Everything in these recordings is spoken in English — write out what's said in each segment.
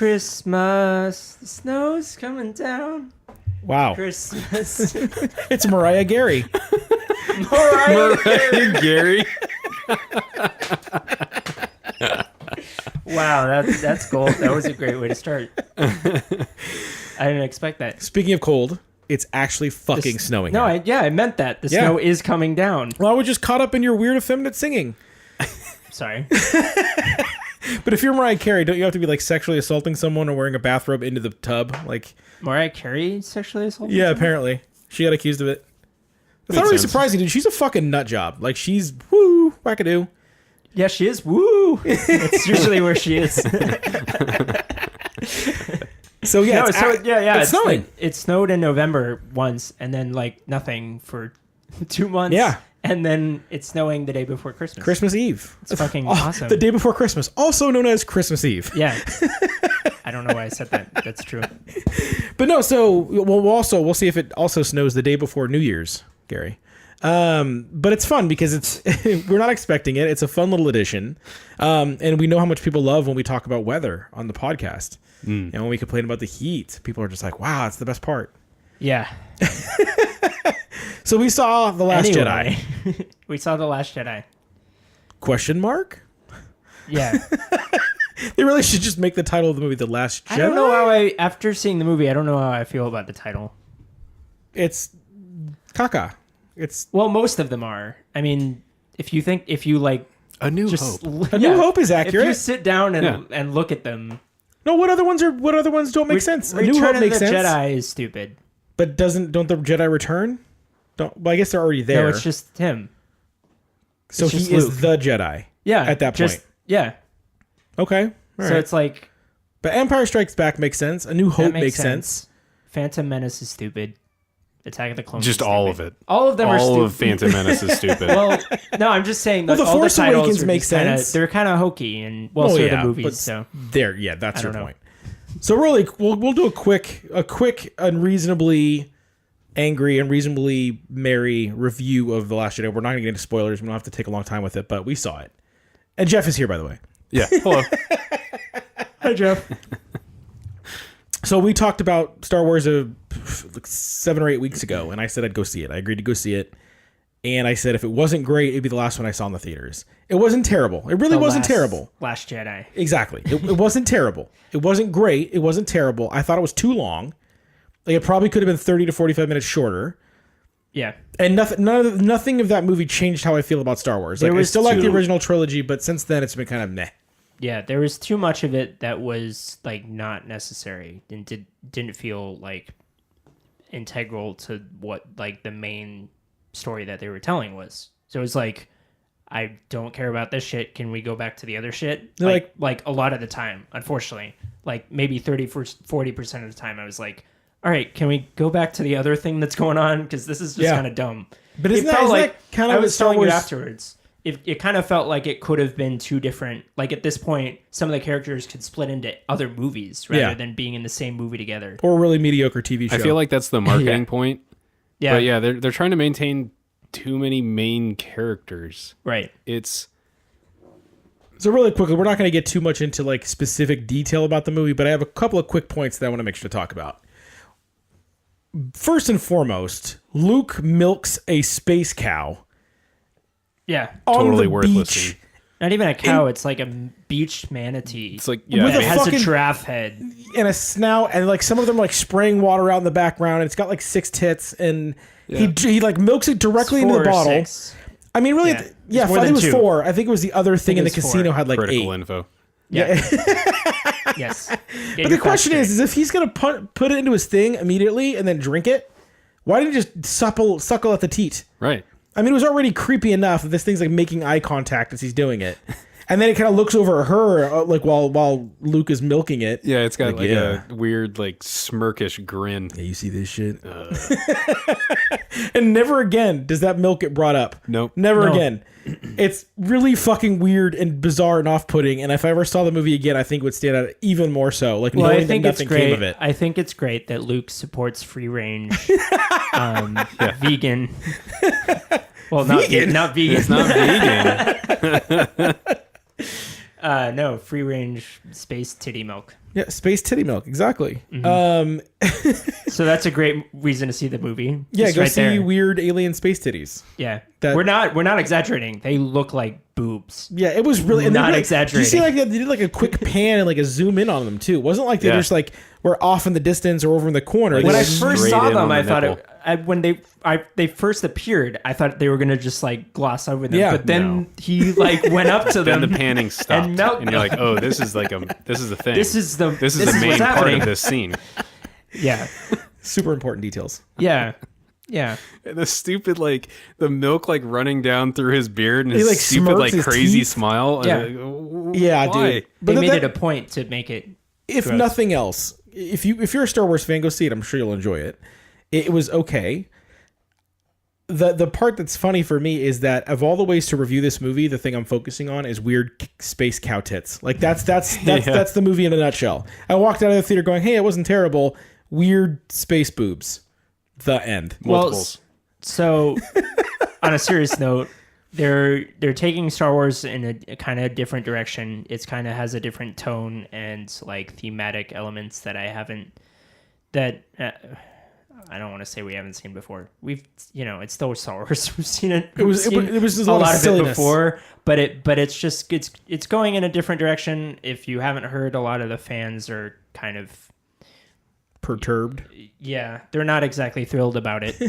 Christmas, the snow's coming down. Wow. Christmas. It's Mariah Carey. Mariah Gary. Wow, that's gold. That was a great way to start. I didn't expect that. Speaking of cold, it's actually fucking snowing. No, here. I meant that. The snow is coming down. Well, I was just caught up in your weird effeminate singing. Sorry. But if you're Mariah Carey, don't you have to be like sexually assaulting someone or wearing a bathrobe into the tub? Like Mariah Carey sexually assaulted? Yeah, someone? apparently. She got accused of it. It's not Makes really sense. surprising, dude. She's a fucking nut job. Like, she's woo, wackadoo. Yeah, she is. Woo! It's usually where she is. So, yeah, No, it's snowing. Like, it snowed in November once, and then, like, nothing for 2 months. Yeah. And then it's snowing the day before Christmas. Christmas Eve. It's fucking awesome. The day before Christmas, also known as Christmas Eve. Yeah. I don't know why I said that. That's true. But no, so we'll see if it also snows the day before New Year's, Gary. But it's fun because it's we're not expecting it. It's a fun little addition, and we know how much people love when we talk about weather on the podcast. And when we complain about the heat, people are just like, "Wow, it's the best part." Yeah. So we saw The Last Anyway, Jedi. we saw The Last Jedi. Question mark? Yeah. They really should just make the title of the movie The Last Jedi. I don't know how after seeing the movie, I don't know how I feel about the title. It's caca. It's Well, most of them are. I mean, if you like A New just Hope. A New Hope is accurate. If you sit down and look at them, No, what other ones don't make sense? A New Hope Return of makes the sense. Jedi is stupid. But don't the Jedi return? Well, I guess they're already there. No, it's just him. so it's he just is Luke. the Jedi. Yeah. At that point. Yeah. Okay. All So right. it's like But Empire Strikes Back makes sense. A New that Hope makes sense. Phantom Menace is stupid. Attack of the Clones. Just is all stupid. of it. All of them are All stupid. of Phantom Menace is stupid. Well, no, I'm just saying. Well, Like, The all Force the titles Awakens are makes just kinda, sense. they're kind of hokey, and so are the movies. but So there, yeah, that's I your don't know. point. So really, we'll do a quick, unreasonably angry, unreasonably merry review of The Last Jedi. We're not going to get into spoilers. We don't have to take a long time with it, but we saw it. And Jeff is here, by the way. Yeah. Hello. hi, Jeff. So we talked about Star Wars like 7 or 8 weeks ago, and I said I'd go see it. I agreed to go see it. And I said if it wasn't great, it'd be the last one I saw in the theaters. It wasn't terrible. It really wasn't terrible. Last Jedi. Exactly. It wasn't terrible. It wasn't great. It wasn't terrible. I thought it was too long. Like, it probably could have been 30 to 45 minutes shorter. Yeah. And nothing of that movie changed how I feel about Star Wars. Like, I still like the original trilogy, but since then it's been kind of meh. Yeah, there was too much of it that was like not necessary and didn't feel like integral to what like the main story that they were telling was. So it was like, I don't care about this shit. Can we go back to the other shit? Like a lot of the time, unfortunately, like maybe 40% of the time, I was like, all right, can we go back to the other thing that's going on? Because this is just kind of dumb. But isn't that kind of I was Star telling Wars you afterwards? It kind of felt like it could have been two different. Like at this point, some of the characters could split into other movies rather than being in the same movie together. Or a really mediocre TV show. I feel like that's the marketing point. Yeah, But yeah, they're trying to maintain too many main characters. right. It's So really quickly, we're not going to get too much into like specific detail about the movie, but I have a couple of quick points that I want to make sure to talk about. First and foremost, Luke milks a space cow Yeah, on totally the worthless. beach. Scene. not even a cow. It's like a beached manatee. It's like With it a has fucking- a giraffe head. And a snout, and like some of them are like spraying water out in the background, and it's got like 6 tits, and he like milks it directly into the Four or bottle. 6. I mean, really, Yeah. I It's more thought it than was 2. 4. I think it was the other thing in the it was casino 4. had like Critical 8. info. Yeah. Yes. But the question is if he's gonna put it into his thing immediately and then drink it, why didn't he just suckle at the teat? Right. I mean, it was already creepy enough that this thing's like making eye contact as he's doing it, and then it kind of looks over at her like while Luke is milking it. Yeah, it's got like yeah. a weird, like, smirkish grin. Yeah, you see this shit? And never again does that milk get brought up. Nope. Never No. again. It's really fucking weird and bizarre and off-putting, and if I ever saw the movie again, I think it would stand out even more so. Like, Well, knowing I think that it's nothing great. came of it. I think it's great that Luke supports free range, vegan. Well, not Vegan? not vegan. It's not vegan. No, free range space titty milk. Yeah, space titty milk, exactly. So that's a great reason to see the movie. Yeah, Just go right see there. weird alien space titties. Yeah, That- we're not exaggerating. They look like boobs. Yeah, it was really and Not did you exaggerating. see like they did like a quick pan and like a zoom in on them too? It wasn't like they Yeah. just like were off in the distance or over in the corner. Like When They I just- first straight saw in them, on I the thought nipple. when they first appeared, I thought they were gonna just like gloss over them. Yeah. But then No. he like went up to Then them. the panning stopped, and, milk you're like, "Oh, this is the thing. This is the this is the what's main part happening. of this scene." Yeah, super important details. yeah, yeah. And the stupid like the milk like running down through his beard and He, his like, stupid smirks like his crazy teeth. smile. Yeah. Yeah, Why? dude. They But made that- it a point to make it. if gross. nothing else, if you're a Star Wars fan, go see it. I'm sure you'll enjoy it. It was okay. The part that's funny for me is that of all the ways to review this movie, the thing I'm focusing on is weird space cow tits. Like that's the movie in a nutshell. I walked out of the theater going, "Hey, it wasn't terrible." Weird space boobs. The end. Multiples. So, on a serious note, they're taking Star Wars in a kind of different direction. It's kind of has a different tone and like thematic elements that I don't want to say we haven't seen before. It's still Star Wars. We've seen it. It was We've seen just a lot of it silliness. before, but it's going in a different direction. If you haven't heard, a lot of the fans are kind of. Perturbed. Yeah, they're not exactly thrilled about it,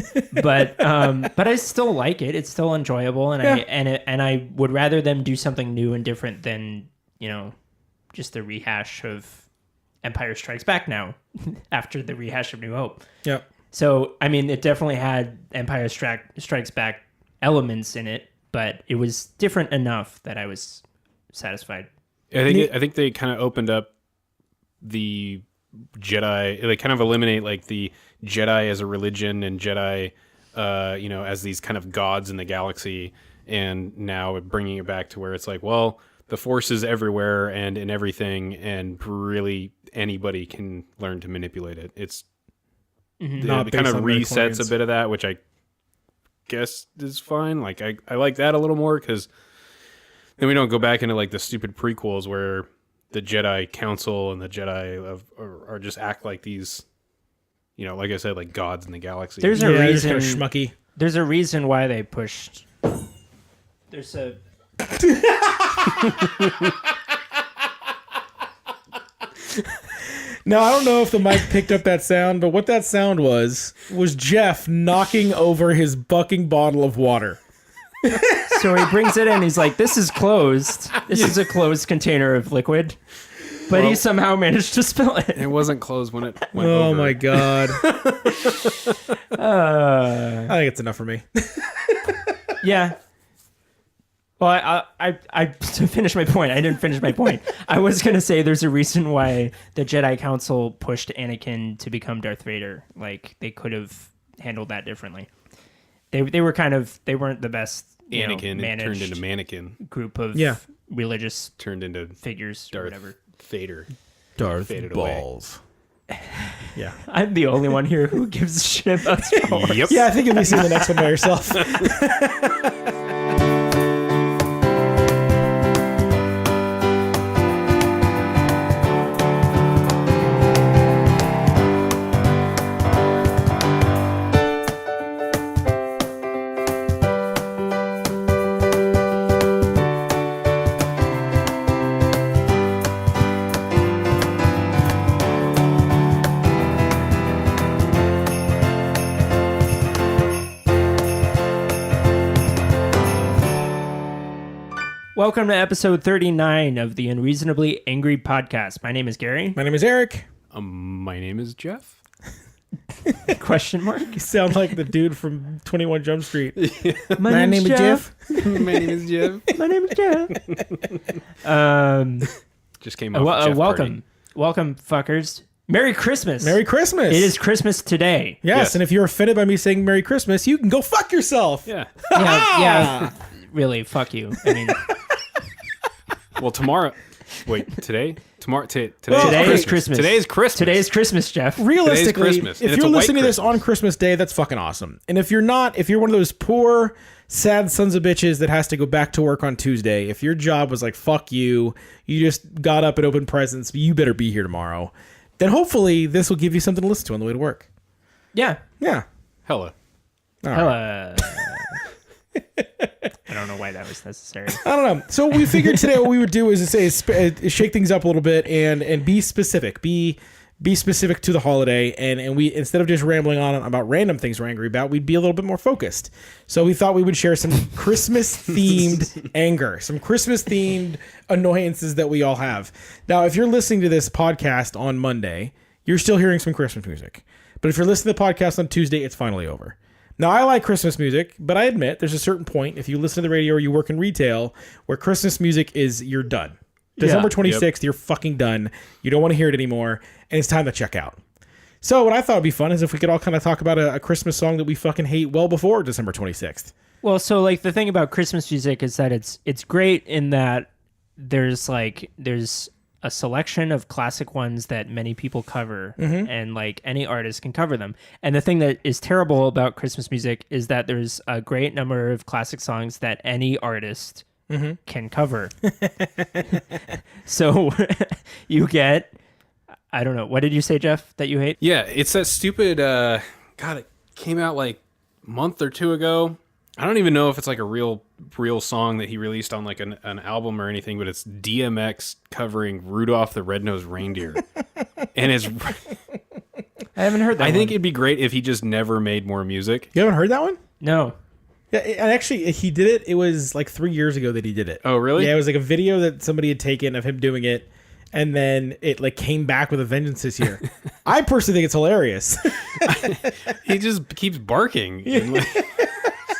but I still like it. It's still enjoyable, and I would rather them do something new and different than just the rehash of Empire Strikes Back now after the rehash of New Hope. Yeah. So I mean, it definitely had Empire Strikes Back elements in it, but it was different enough that I was satisfied. I think they kind of opened up the Jedi. They kind of eliminate like the Jedi as a religion and Jedi, as these kind of gods in the galaxy, and now bringing it back to where it's like, well, the Force is everywhere and in everything, and really anybody can learn to manipulate it. It's Not it kind of based on resets midichlorians. a bit of that, which I guess is fine. Like I like that a little more because then we don't go back into like the stupid prequels where the Jedi Council and the Jedi are just act like these, like I said, like gods in the galaxy. There's a Yeah, reason. kind of schmucky. There's a reason why they pushed. There's a. Now, I don't know if the mic picked up that sound, but what that sound was Jeff knocking over his bucking bottle of water. So he brings it in. He's like, "This is closed. This is a closed container of liquid," but he somehow managed to spill it. It wasn't closed when it went Oh over. my god. I think it's enough for me. Yeah. Well, I to finish my point. I didn't finish my point. I was gonna say there's a reason why the Jedi Council pushed Anakin to become Darth Vader. Like they could have handled that differently. They weren't the best. Anakin managed turned into mannequin, group of Yeah. religious turned into figures or Darth whatever. Vader. Darth Faded away. balls. Yeah. I'm the only one here who gives a shit about Star Wars. Yep. Yeah, I think you'll be seeing the next one by yourself. Welcome to episode 39 of the Unreasonably Angry podcast. My name is Gary. My name is Eric. My name is Jeff. Question mark. You sound like the dude from 21 Jump Street. My name is Jeff. My name is Jeff. My name is Jeff. Just came off. Jeff Welcome, welcome, fuckers. Merry Christmas. Merry Christmas. It is Christmas today. Yes, Yes. and if you're offended by me saying Merry Christmas, you can go fuck yourself. Party. Yeah. Really, fuck you. I mean, Well, tomorrow. Wait, today? Today Today is Christmas. Today is Christmas. Today is Christmas, Jeff. Realistically, Christmas, and if it's you're a white listening to this Christmas. on Christmas Day, that's fucking awesome. And if you're not, if you're one of those poor, sad sons of bitches that has to go back to work on Tuesday, if your job was like, fuck you, you just got up and opened presents, you better be here tomorrow, then hopefully this will give you something to listen to on the way to work. Yeah. Yeah. Hella. All right. Hello. I don't know why that was necessary. I don't know. So we figured today what we would do is shake things up a little bit and be specific. Be specific to the holiday, and we, instead of just rambling on about random things we're angry about, we'd be a little bit more focused. So we thought we would share some Christmas themed anger, some Christmas themed annoyances that we all have. Now, if you're listening to this podcast on Monday, you're still hearing some Christmas music. But if you're listening to the podcast on Tuesday, it's finally over. Now, I like Christmas music, but I admit there's a certain point, if you listen to the radio or you work in retail, where Christmas music is, you're done. December 26th, You're fucking done. You don't want to hear it anymore, and it's time to check out. So what I thought would be fun is if we could all kind of talk about a Christmas song that we fucking hate well before December 26th. Well, so like the thing about Christmas music is that it's great in that there's a selection of classic ones that many people cover, and like any artist can cover them. And the thing that is terrible about Christmas music is that there's a great number of classic songs that any artist can cover. So you get, I don't know, what did you say, Jeff, that you hate? Yeah, it's that stupid, God, it came out like a month or two ago. I don't even know if it's like a real song that he released on like an album or anything, but it's DMX covering Rudolph the Red-Nosed Reindeer. And it's... I haven't heard that I think one. it'd be great if he just never made more music. You haven't heard that one? No. Yeah, and actually, he did it. It was like 3 years ago that he did it. Oh, really? Yeah, it was like a video that somebody had taken of him doing it, and then it like came back with a vengeance this year. I personally think it's hilarious. He just keeps barking. And like,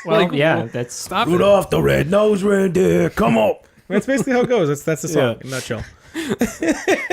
Well, yeah, that's... stop it. Rudolph the Red-Nosed Reindeer, come on. That's basically how it goes. That's the song in a nutshell.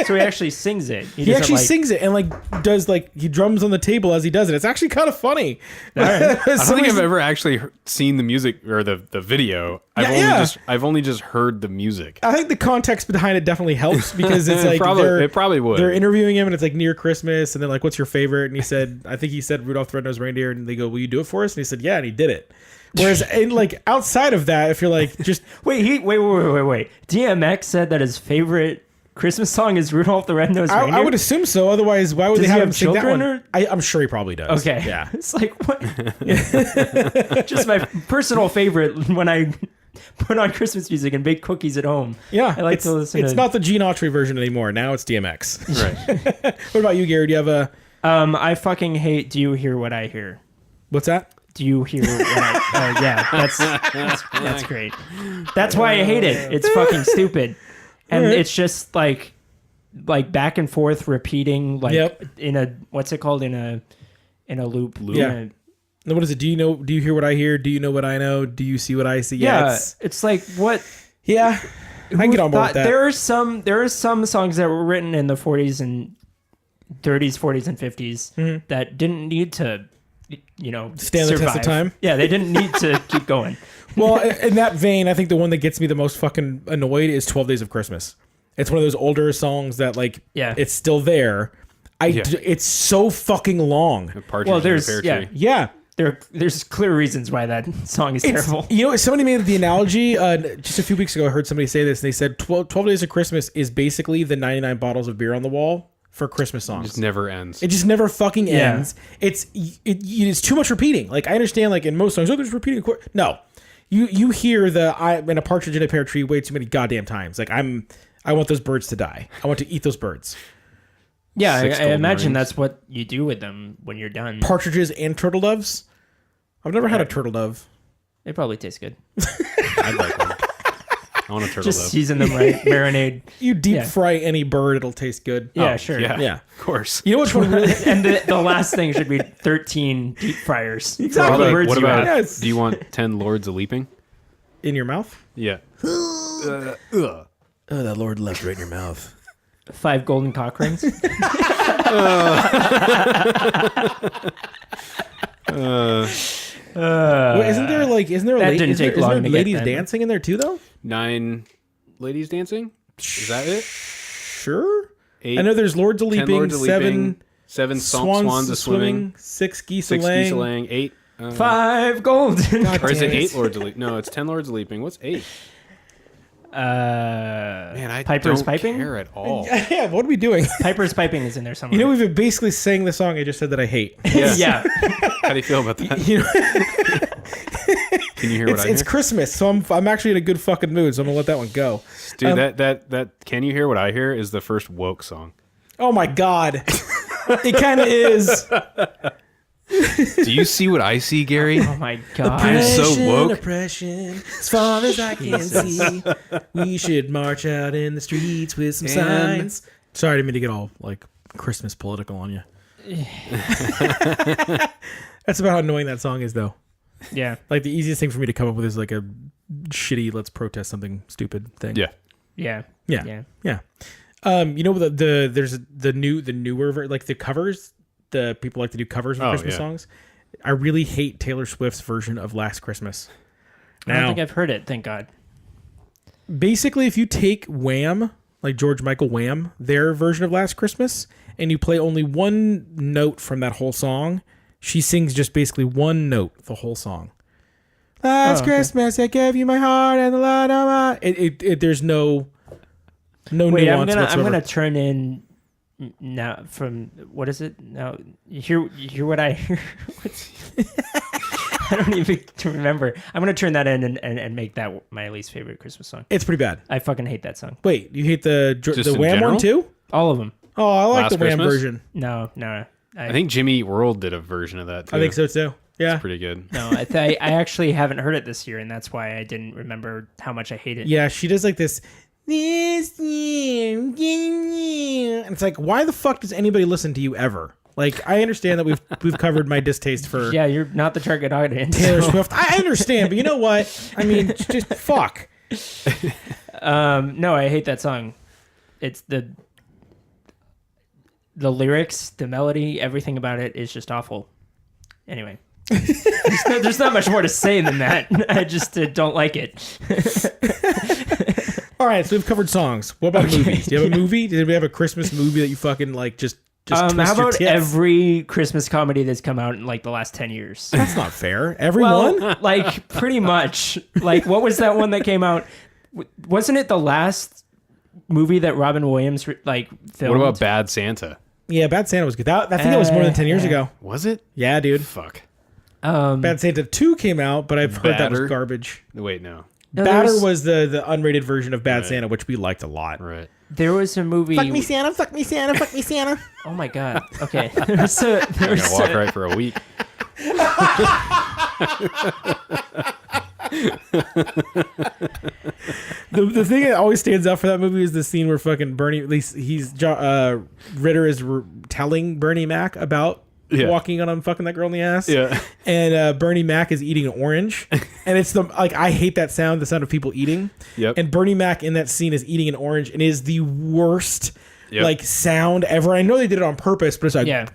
So he actually sings it. He actually sings it and like does like he drums on the table as he does it. It's actually kind of funny. All right. I don't think I've ever actually seen the music or the video. I've only just heard the music. I think the context behind it definitely helps because it's like it probably would. They're interviewing him and it's like near Christmas and they're like, "What's your favorite?" And he said, "I think he said Rudolph the Red-Nosed Reindeer." And they go, "Will you do it for us?" And he said, "Yeah," and he did it. Whereas, like outside of that, if you're like just wait. DMX said that his favorite Christmas song is Rudolph the Red-Nosed Reindeer? I would assume so. Otherwise, why would Does they he have have him sing that children one? or- I'm sure he probably does. Okay. Yeah. It's like, what? Just my personal favorite when I put on Christmas music and bake cookies at home. Yeah. I like to listen It's to... not the Gene Autry version anymore. Now it's DMX. Right. What about you, Gary? Do you have a... I fucking hate Do You Hear What I Hear? What's that? Do you hear what I... Oh, yeah. That's great. That's why I hate it. It's fucking stupid. And it's just like back and forth repeating in a... What's it called? In a loop. Yeah. What is it? Do you hear what I hear? Do you know what I know? Do you see what I see? Yeah. It's like, what... Yeah. I can get on board with that. There are some songs that were written in the 40s and 30s, 40s, and 50s that didn't need to, stand the test of time. Yeah, they didn't need to keep going. Well, in that vein, I think the one that gets me the most fucking annoyed is 12 Days of Christmas. It's one of those older songs that, it's still there. It's so fucking long. Partridge in the Pear Tree. Yeah. There's clear reasons why that song is terrible. Somebody made the analogy just a few weeks ago. I heard somebody say this, and they said 12 Days of Christmas is basically the 99 bottles of beer on the wall for Christmas songs. It just never ends. It just never fucking ends. It's too much repeating. Like, I understand, like, in most songs, there's repeating. No. You hear in a partridge in a pear tree way too many goddamn times. Like, I want those birds to die. I want to eat those birds. Yeah, I golden imagine rings. that's what you do with them when you're done. Partridges and turtle doves? I've never had a turtle dove. They probably taste good. I'd like one. I want a turtle Just dove. season them right, marinade. You deep fry any bird, it'll taste good. Yeah, sure. Yeah. Of course. You know which one really... And the last thing should be 13 deep fryers. Exactly. For all the birds What you about, have. Yes. do you want 10 Lords of Leaping? In your mouth? Yeah. Oh, that Lord left right in your mouth. 5 golden cock rings. Wait, isn't there That didn't take long to get ladies them. dancing in there too though? 9 ladies dancing? Is that it? sure. 8, I know there's Lords of 10 Leaping, Lords of 7 Leaping, 7 swans a swimming, 6 geese a 6 laying. geese a laying, 8. 5 golden. God Or is damn it 8 Lords of Leaping? No, it's 10 Lords of Leaping. What's 8? Man, I Piper's don't Piping? care at all. Yeah, what are we doing? Piper's Piping is in there somewhere. You know, we've been basically saying the song I just said that I hate. Yeah. Yeah. How do you feel about that? You know, Can you hear what I it's hear? Christmas, so I'm actually in a good fucking mood, so I'm gonna let that one go. Dude, that Can You Hear What I Hear is the first woke song. Oh my god, it kind of is. Do you see what I see, Gary? Oh my god. I'm so woke. Oppression, as far as I can see, we should march out in the streets with some signs. Sorry, I didn't mean to get all like Christmas political on you. That's about how annoying that song is, though. Yeah. Like the easiest thing for me to come up with is like a shitty "let's protest something stupid" thing. Yeah. Yeah. Yeah. You know there's the newer like the covers. The people like to do covers of Christmas songs. I really hate Taylor Swift's version of Last Christmas. I don't think I've heard it. Thank God. Basically, if you take Wham, like George Michael Wham, their version of Last Christmas, and you play only one note from that whole song, she sings just basically one note the whole song. Last Christmas, I gave you my heart and the light of my. There's no Wait, nuance whatsoever. I'm gonna turn in now from what is it now? You hear what I hear? I don't even remember. I'm gonna turn that in and make that my least favorite Christmas song. It's pretty bad. I fucking hate that song. Wait, you hate the in Wham general? one too? All of them. Oh, I like Last the Wham Christmas? version. No. I think Jimmy Eat World did a version of that, too. I think so too. Yeah. It's pretty good. No, I actually haven't heard it this year, and that's why I didn't remember how much I hate it. Yeah, she does like this. This year, and it's like, why the fuck does anybody listen to you ever? Like, I understand that we've covered my distaste for Yeah, you're not the target audience. Taylor Swift. I understand, but you know what? I mean, just fuck. No, I hate that song. It's the lyrics, the melody, everything about it is just awful. Anyway, there's not much more to say than that. I just don't like it. All right, so we've covered songs. What about movies? Do you have a movie? Did we have a Christmas movie that you fucking like just twist how your about tits? every Christmas comedy that's come out in like the last 10 years? That's not fair. Everyone? Well, like pretty much. Like what was that one that came out? Wasn't it the last movie that Robin Williams like filmed? What about Bad Santa? Yeah, Bad Santa was good. I think that was more than 10 years ago. Was it? Yeah, dude. Fuck. Bad Santa 2 came out, but I've heard that was Batter? garbage. Wait, no. No, Batter was the unrated version of Bad Santa, which we liked a lot. Right. There was a movie. Fuck me, Santa. Fuck me, Santa. Fuck me, Santa. Oh my god. Okay. There was I'm going to walk right for a week. The thing that always stands out for that movie is the scene where fucking Bernie, at least Ritter is telling Bernie Mac about walking on him fucking that girl in the ass. Yeah. And Bernie Mac is eating an orange. And it's I hate that sound, the sound of people eating. Yep. And Bernie Mac in that scene is eating an orange and is the worst sound ever. I know they did it on purpose, but it's like, Yeah.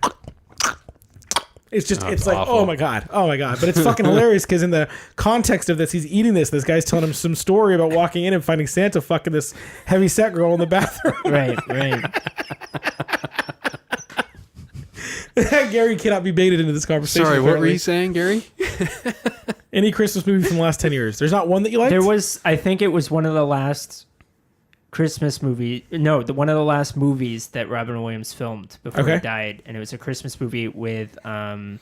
it's just, That's it's like, awful. oh my God. But it's fucking hilarious because in the context of this, he's eating this guy's telling him some story about walking in and finding Santa fucking this heavy set girl in the bathroom. Right. Gary cannot be baited into this conversation. Sorry, what were apparently. you saying, Gary? Any Christmas movie from the last 10 years? There's not one that you liked? There was, I think it was one of the last Christmas movie. No, one of the last movies that Robin Williams filmed before he died, and it was a Christmas movie with I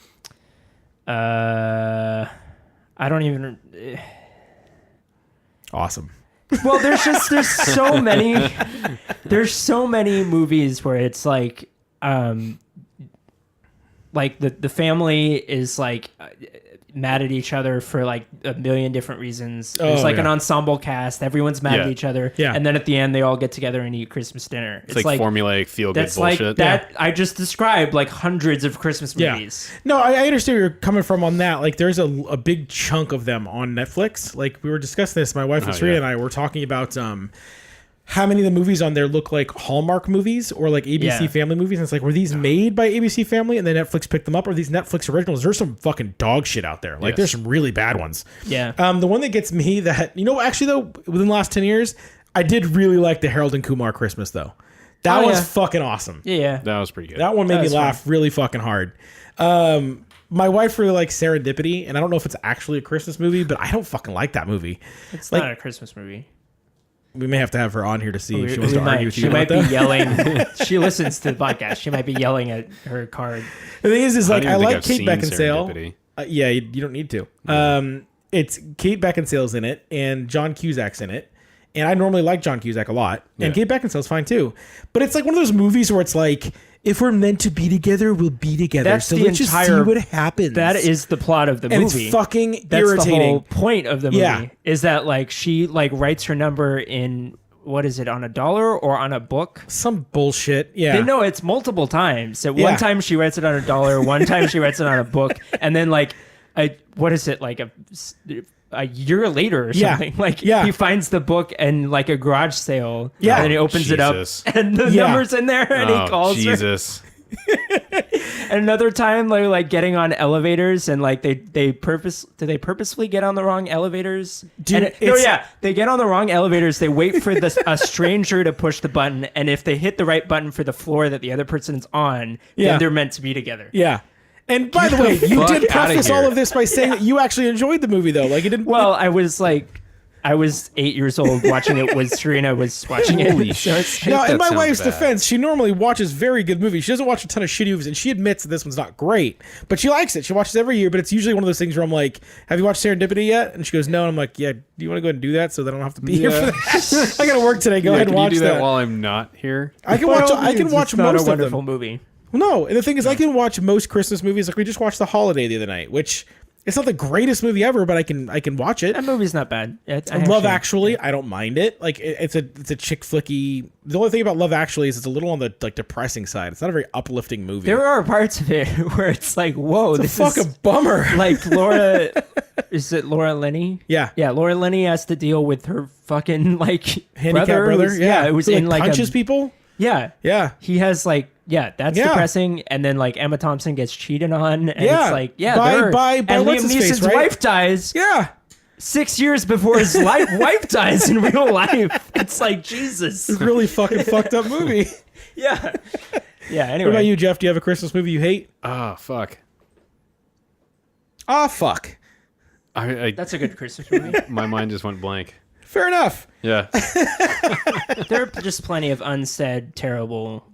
don't even. Awesome. Well, there's so many movies where it's like the family is like mad at each other for like a million different reasons. There's an ensemble cast. Everyone's mad at each other. Yeah. And then at the end, they all get together and eat Christmas dinner. It's like formulaic feel-good that's bullshit. like that. I just described like hundreds of Christmas movies. No, I understand where you're coming from on that. Like, there's a big chunk of them on Netflix. Like, we were discussing this. My wife, Sarita, and I were talking about how many of the movies on there look like Hallmark movies or like ABC Family movies. And it's like, were these made by ABC Family and then Netflix picked them up? Or these Netflix originals? There's some fucking dog shit out there. Like, there's some really bad ones. Yeah. The one that gets me actually though, within the last 10 years, I did really like the Harold and Kumar Christmas though. That Oh, was yeah. fucking awesome. Yeah. That was pretty good. That one made That me was laugh really fucking hard. My wife really likes Serendipity, and I don't know if it's actually a Christmas movie, but I don't fucking like that movie. It's Like- not a Christmas movie. We may have to have her on here to see if she We wants to argue might, with she you might about be that. yelling. She listens to the podcast. She might be yelling at her card. The thing is I like don't I even think like I've Kate seen Beckinsale. Serendipity. Yeah, you don't need to. It's Kate Beckinsale's in it, and John Cusack's in it. And I normally like John Cusack a lot, and Yeah. Kate Beckinsale's fine too. But it's like one of those movies where it's like, if we're meant to be together, we'll be together. That's so the let's just see entire- what happens. That is the plot of the and movie. it's fucking That's irritating. the whole point of the movie. Yeah. Is that like she like writes her number in what is it on a dollar or on a book? Some bullshit. Yeah. No, it's multiple times. At Yeah. one time she writes it on a dollar, one time she writes it on a book, and then like what is it like a year later or Yeah. something? Like Yeah. he finds the book in like a garage sale. Yeah. And then he opens it up Jesus. and the Yeah. number's in there and he Oh, calls her. Jesus. And another time they're like getting on elevators and like do they purposefully get on the wrong elevators? Dude, no, it's- yeah, they get on the wrong elevators. They wait for a stranger to push the button, and if they hit the right button for the floor that the other person's on, Yeah. then they're meant to be together. Yeah. And by the way, you fuck did outta preface here. all of this by saying that you actually enjoyed the movie, though. Like it didn't. Well, I was 8 years old watching it. Was Serena was watching it? Holy So it's- shit. Now, in that my sounds wife's bad. defense, she normally watches very good movies. She doesn't watch a ton of shitty movies, and she admits that this one's not great. But she likes it. She watches it every year, but it's usually one of those things where I'm like, have you watched Serendipity yet? And she goes, no. And I'm like, yeah, do you want to go ahead and do that so that I don't have to be here for that? I got to work today. Go ahead and Can you watch do that that. while I'm not here? I can By watch. all I can means, watch it's not most a of wonderful them. movie. No, and the thing is, I can watch most Christmas movies. Like we just watched The Holiday the other night, which it's not the greatest movie ever, but I can watch it. That movie's not bad. Love Actually, I don't mind it. Like it's a chick flicky. The only thing about Love Actually is it's a little on the like depressing side. It's not a very uplifting movie. There are parts of it where it's like, whoa, this Fuck is a bummer. like Laura. Is it Laura Linney? Yeah. Yeah, Laura Linney has to deal with her fucking like Handicapped brother. who's- Yeah, it was who, in like punches a people. yeah. Yeah. He has like that's Yeah. depressing, and then like Emma Thompson gets cheated on, and Yeah. it's like By and what's Liam his face, Neeson's right? wife dies Yeah. 6 years before his wife dies in real life. It's like Jesus. It's a really fucking fucked up movie. Yeah. Yeah. What Anyway, about you, Jeff? Do you have a Christmas movie you hate? Oh, fuck. Ah, fuck. that's a good Christmas movie. My mind just went blank. Fair enough. Yeah. There are just plenty of unsaid terrible.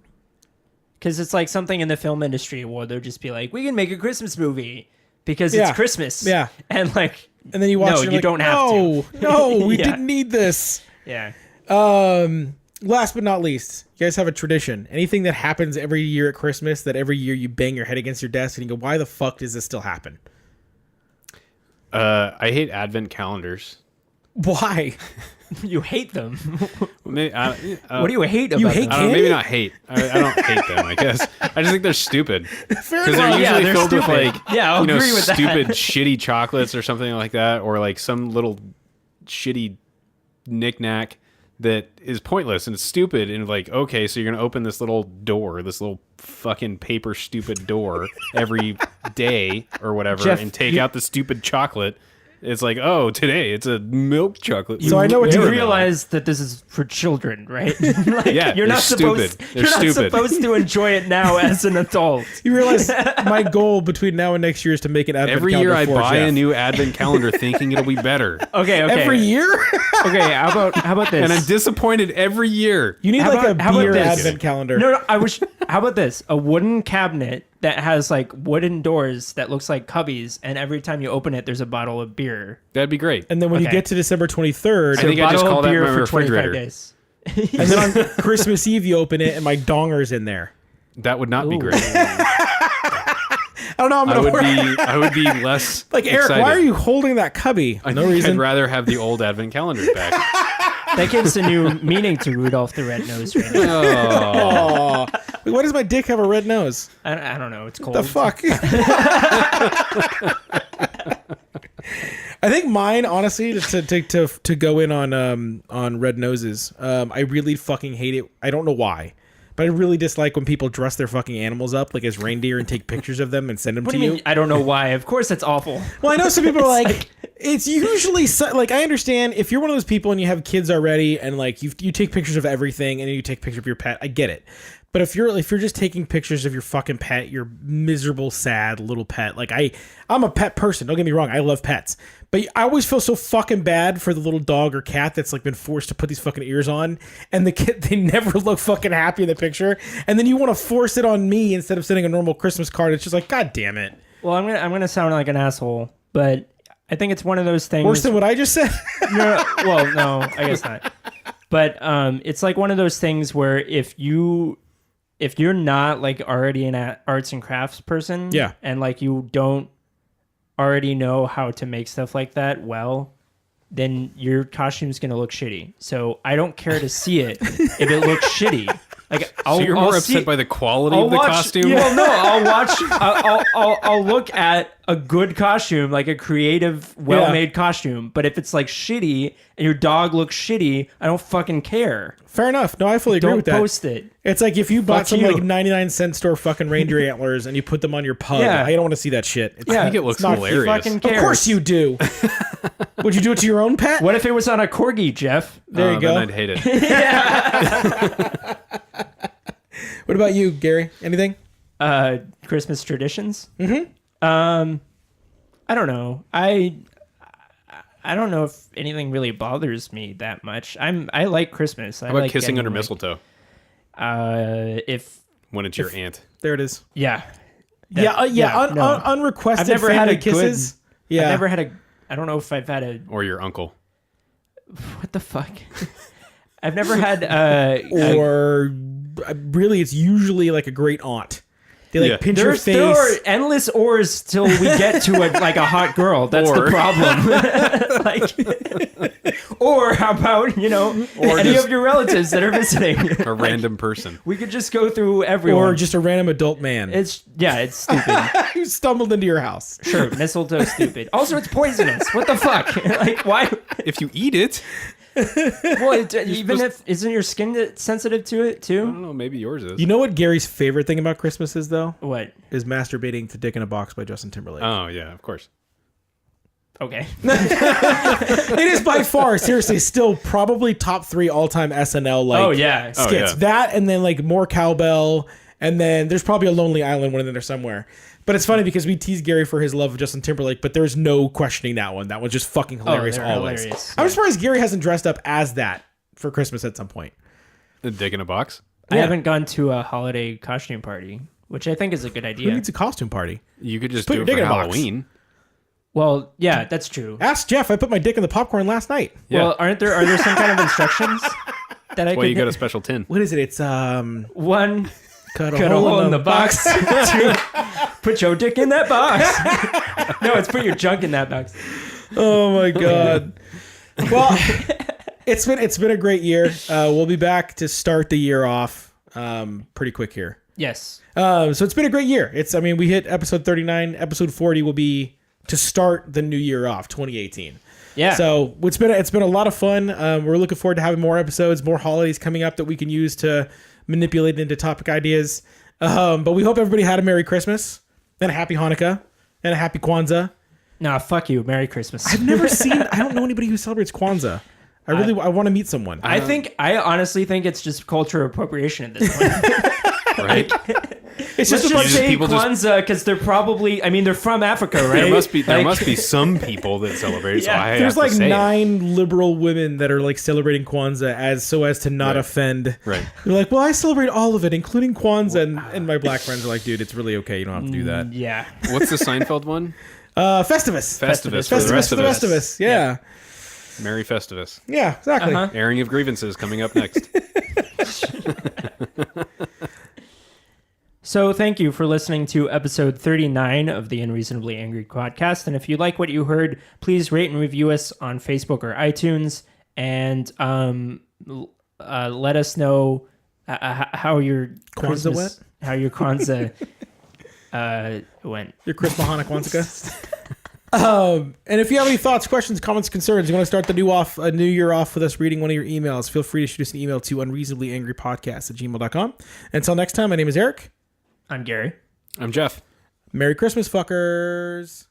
Because it's like something in the film industry where they'll just be like, we can make a Christmas movie because Yeah. it's Christmas. Yeah. And like, And then you watch No, it and you you're don't like, have to. No, we Yeah. didn't need this. yeah. Last but not least, you guys have a tradition. Anything that happens every year at Christmas that every year you bang your head against your desk and you go, why the fuck does this still happen? I hate advent calendars. Why? You hate them. Maybe, What do you hate about You hate them? I don't know, candy? maybe not hate. I don't hate them, I guess. I just think they're stupid. Fair Because enough. they're usually they're filled with stupid. like, Yeah, I'll you know, agree with that. stupid, shitty chocolates or something like that, or like some little shitty knickknack that is pointless and stupid. And like, okay, so you're gonna open this little door, this little fucking paper stupid door every day or whatever, Jeff, and take out the stupid chocolate. It's like, oh, today it's a milk chocolate. So I know what You you're- realize that this is for children, right? Like, Yeah, you're they're not supposed. stupid. They're You're not stupid. supposed to enjoy it now as an adult. You realize my goal between now and next year is to make an advent Every calendar year I for buy Jeff. a new advent calendar thinking it'll be better. Okay. Every year? Okay. How about this? And I'm disappointed every year. You need How like about- how a about beer this? advent calendar. No, I wish. How about this? A wooden cabinet that has like wooden doors that looks like cubbies, and every time you open it, there's a bottle of beer. That'd be great. And then when you Okay. get to December 23rd, I think I just Bottle call of that beer my for 25 refrigerator. days. and then on Christmas Eve you open it and my donger's in there. That would not be Ooh. great. I don't know. I'm I gonna would be less like Eric. excited. Why are you holding that cubby? I No think reason. I'd rather have the old advent calendars back. That gives a new meaning to Rudolph the Red-Nosed Reindeer. Oh, Oh, wait, why does my dick have a red nose? I don't know. It's cold. The fuck. I think mine, honestly, to go in on red noses. I really fucking hate it. I don't know why, but I really dislike when people dress their fucking animals up like as reindeer and take pictures of them and send them What to do you you. mean? I don't know why. Of course, it's awful. Well, I know some people are like, It's usually like, I understand if you're one of those people and you have kids already and like you take pictures of everything and then you take pictures of your pet. I get it. But if you're just taking pictures of your fucking pet, your miserable, sad little pet, like I'm a pet person. Don't get me wrong. I love pets. But I always feel so fucking bad for the little dog or cat that's like been forced to put these fucking ears on, and the kid, they never look fucking happy in the picture, and then you want to force it on me instead of sending a normal Christmas card. It's just like, God damn it. Well, I'm gonna sound like an asshole, but I think it's one of those things. Worse than what I just said. No, I guess not. But it's like one of those things where if you're not like already an arts and crafts person, yeah, and like you don't already know how to make stuff like that well, then your costume's gonna look shitty. So I don't care to see it if it looks shitty. Like, so you're more upset by the quality of the costume? Yeah. Well, no, I'll watch. I'll look at a good costume, like a creative, well-made costume. But if it's like shitty and your dog looks shitty, I don't fucking care. Fair enough. No, I fully agree with that. Don't post it. It's like if you bought some you. like 99-cent store fucking reindeer antlers and you put them on your pug. I don't want to see that shit. I think it looks hilarious. Fucking cares. Of course you do. Would you do it to your own pet? What if it was on a corgi, Jeff? There you go. Then I'd hate it. What about you, Gary? Anything? Christmas traditions? Mm-hmm. I don't know. I don't know if anything really bothers me that much. I like Christmas. How about kissing under mistletoe? When it's your aunt. There it is. Yeah. Unrequested. I've never had a kisses. I've never had a. I don't know if I've had a. Or your uncle. What the fuck? I've never had really, it's usually like a great aunt. They like pinch your face. There are endless ors till we get to a hot girl. That's the problem. Or how about any of your relatives that are visiting? A random person. We could just go through everyone. Or just a random adult man. It's stupid. You stumbled into your house. Sure, mistletoe's stupid. Also, it's poisonous. What the fuck? Like, why? If you eat it. Well, isn't your skin sensitive to it too? I don't know. Maybe yours is. You know what Gary's favorite thing about Christmas is, though? What? Is masturbating to "Dick in a Box" by Justin Timberlake. Oh yeah, of course. Okay. It is by far, seriously, still probably top 3 all-time SNL skits. Oh, yeah. That and then like more cowbell, and then there's probably a Lonely Island one in there somewhere. But it's funny because we tease Gary for his love of Justin Timberlake, but there's no questioning that one. That one's just fucking hilarious always. Hilarious. I'm surprised Gary hasn't dressed up as that for Christmas at some point. A dick in a box? I haven't gone to a holiday costume party, which I think is a good idea. Who needs a costume party? You could just put do your it dick for in a box. Halloween. Well, yeah, that's true. Ask Jeff. I put my dick in the popcorn last night. Yeah. Well, are there some kind of instructions that I could? Well, you got a special tin. What is it? It's 1, cut a hole in the box. 2, put your dick in that box. No, it's put your junk in that box. Oh my god. Well, it's been a great year. We'll be back to start the year off pretty quick here. Yes. So it's been a great year. We hit episode 39. Episode 40 will be to start the new year off, 2018. Yeah. So it's been a lot of fun. We're looking forward to having more episodes, more holidays coming up that we can use to manipulate into topic ideas. But we hope everybody had a Merry Christmas and a Happy Hanukkah and a Happy Kwanzaa. Nah, fuck you. Merry Christmas. I don't know anybody who celebrates Kwanzaa. I want to meet someone. I honestly think it's just cultural appropriation at this point. Right? It's Let's just say people Kwanzaa because they're probably, they're from Africa, right? There must be some people that celebrate it. So I there's have to say 9 liberal women that are like celebrating Kwanzaa as to not offend. Right. They're like, well, I celebrate all of it, including Kwanzaa, and my black friends are like, dude, it's really okay. You don't have to do that. Yeah. What's the Seinfeld one? Festivus. Festivus For the rest of us. Yeah. Merry Festivus. Yeah, exactly. Uh-huh. Airing of grievances coming up next. So thank you for listening to episode 39 of the Unreasonably Angry podcast. And if you like what you heard, please rate and review us on Facebook or iTunes, and let us know how your Kwanzaa went. How your Kwanzaa went. Your Chris Mahana Kwanzaa. And if you have any thoughts, questions, comments, concerns, you want to start the new year off with us reading one of your emails, feel free to shoot us an email to unreasonablyangrypodcast@gmail.com. Until next time, my name is Eric. I'm Gary. I'm Jeff. Merry Christmas, fuckers.